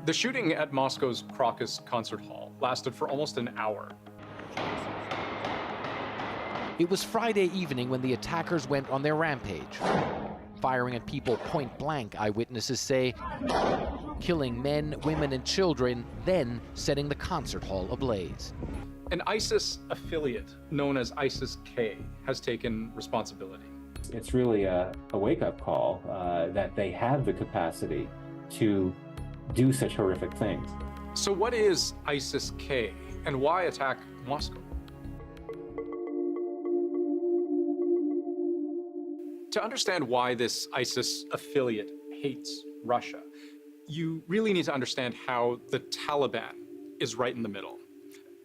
The shooting at Moscow's Crocus concert hall lasted for almost an hour. It was Friday evening when the attackers went on their rampage, firing at people point blank, eyewitnesses say, killing men, women, and children, then setting the concert hall ablaze. An ISIS affiliate known as ISIS-K has taken responsibility. It's really a wake-up call that they have the capacity to do such horrific things. So what is ISIS-K and why attack Moscow? To understand why this ISIS affiliate hates Russia, you really need to understand how the Taliban is right in the middle.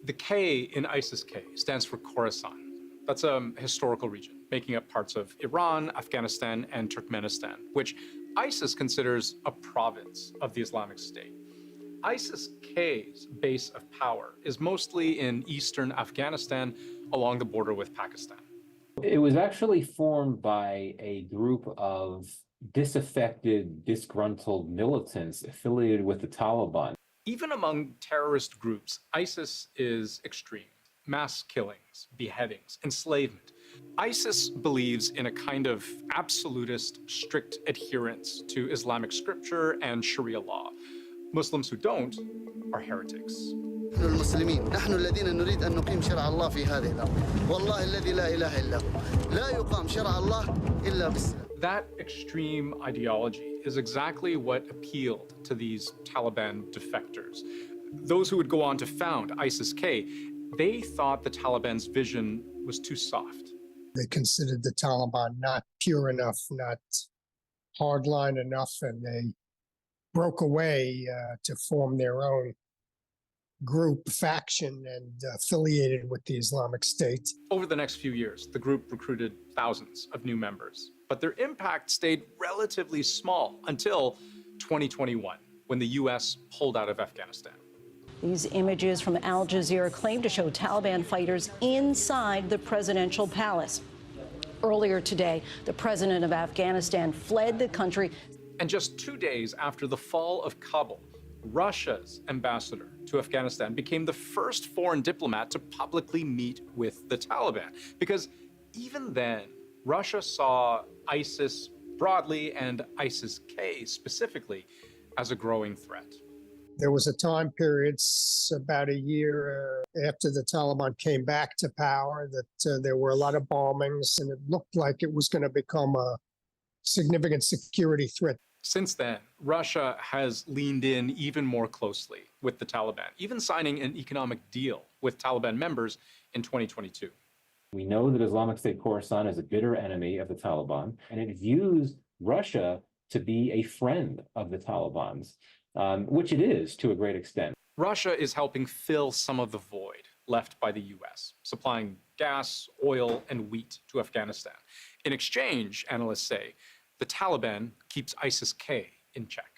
The K in ISIS-K stands for Khorasan. That's a historical region making up parts of Iran, Afghanistan, and Turkmenistan, which ISIS considers a province of the Islamic State. ISIS-K's base of power is mostly in eastern Afghanistan along the border with Pakistan. It was actually formed by a group of disaffected, disgruntled militants affiliated with the Taliban. Even among terrorist groups, ISIS is extreme. Mass killings, beheadings, enslavement. ISIS believes in a kind of absolutist, strict adherence to Islamic scripture and Sharia law. Muslims who don't are heretics. المسلمين نحن الذين نريد أن نقيم شرع الله في هذه الأرض والله الذي لا إله إلا هو لا يقام شرع الله إلا بالسلام. That extreme ideology is exactly what appealed to these Taliban defectors. Those who would go on to found ISIS-K, they thought the Taliban's vision was too soft. They considered the Taliban not pure enough, not hardline enough, and they broke away to form their own group, faction, and affiliated with the Islamic State. Over the next few years, the group recruited thousands of new members, but their impact stayed relatively small until 2021, when the U.S. pulled out of Afghanistan. These images from Al Jazeera claim to show Taliban fighters inside the presidential palace. Earlier today, the president of Afghanistan fled the country. And just 2 days after the fall of Kabul, Russia's ambassador to Afghanistan became the first foreign diplomat to publicly meet with the Taliban. Because even then, Russia saw ISIS broadly and ISIS-K specifically as a growing threat. There was a time period, about a year after the Taliban came back to power, that there were a lot of bombings, and it looked like it was going to become a significant security threat. Since then, Russia has leaned in even more closely with the Taliban, even signing an economic deal with Taliban members in 2022. We know that Islamic State Khorasan is a bitter enemy of the Taliban, and it views Russia to be a friend of the Taliban's, which it is to a great extent. Russia is helping fill some of the void left by the U.S., supplying gas, oil, and wheat to Afghanistan. In exchange, analysts say, the Taliban keeps ISIS-K in check.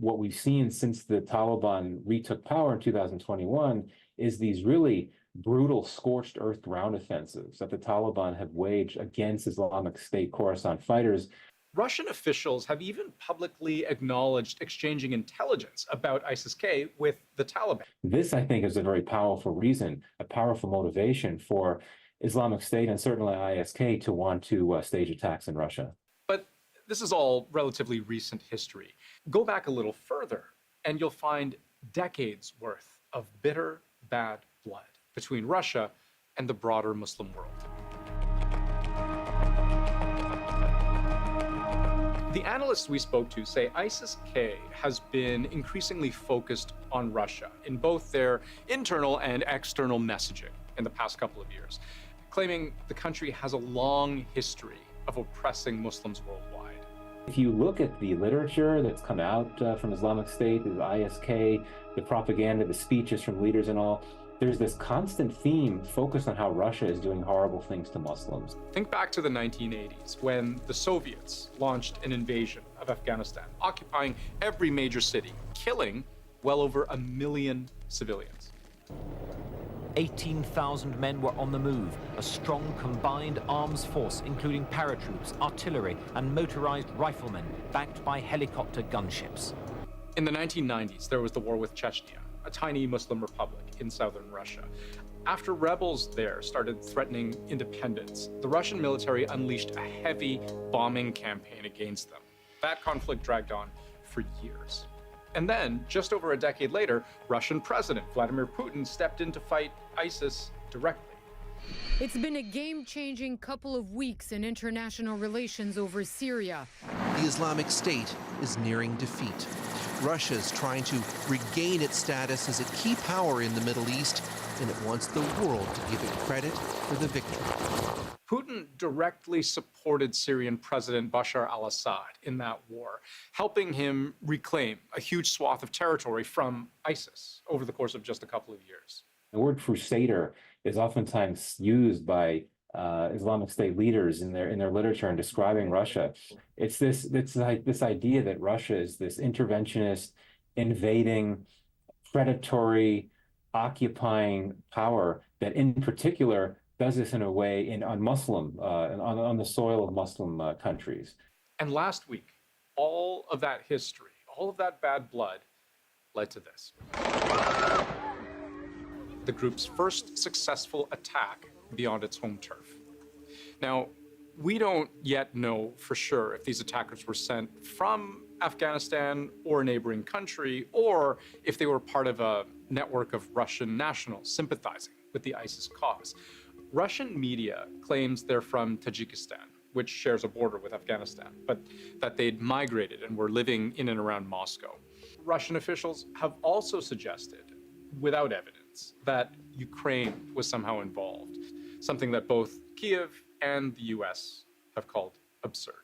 What we've seen since the Taliban retook power in 2021 is these really brutal scorched earth ground offensives that the Taliban have waged against Islamic State Khorasan fighters. Russian officials have even publicly acknowledged exchanging intelligence about ISIS-K with the Taliban. This, I think, is a very powerful reason, a powerful motivation for Islamic State and certainly IS-K to want to stage attacks in Russia. But this is all relatively recent history. Go back a little further, and you'll find decades worth of bitter, bad blood between Russia and the broader Muslim world. The analysts we spoke to say ISIS-K has been increasingly focused on Russia in both their internal and external messaging in the past couple of years, claiming the country has a long history of oppressing Muslims worldwide. If you look at the literature that's come out from Islamic State, the IS-K, the propaganda, the speeches from leaders and all, there's this constant theme focused on how Russia is doing horrible things to Muslims. Think back to the 1980s when the Soviets launched an invasion of Afghanistan, occupying every major city, killing well over 1 million civilians. 18,000 men were on the move, a strong combined arms force including paratroops, artillery and motorized riflemen backed by helicopter gunships. In the 1990s, there was the war with Chechnya, a tiny Muslim republic in southern Russia. After rebels there started threatening independence, the Russian military unleashed a heavy bombing campaign against them. That conflict dragged on for years. And then, just over a decade later, Russian President Vladimir Putin stepped in to fight ISIS directly. It's been a game-changing couple of weeks in international relations over Syria. The Islamic State is nearing defeat. Russia's trying to regain its status as a key power in the Middle East, and it wants the world to give it credit for the victory. Putin directly supported Syrian President Bashar al-Assad in that war, helping him reclaim a huge swath of territory from ISIS over the course of just a couple of years. The word crusader is oftentimes used by Islamic State leaders in their literature in describing Russia. It's this idea that Russia is this interventionist, invading, predatory, occupying power that, in particular, does this in a way on the soil of Muslim countries. And last week, all of that history, all of that bad blood, led to this. The group's first successful attack beyond its home turf. Now, we don't yet know for sure if these attackers were sent from Afghanistan or a neighboring country, or if they were part of a network of Russian nationals sympathizing with the ISIS cause. Russian media claims they're from Tajikistan, which shares a border with Afghanistan, but that they'd migrated and were living in and around Moscow. Russian officials have also suggested, without evidence, that Ukraine was somehow involved, something that both Kiev and the US have called absurd.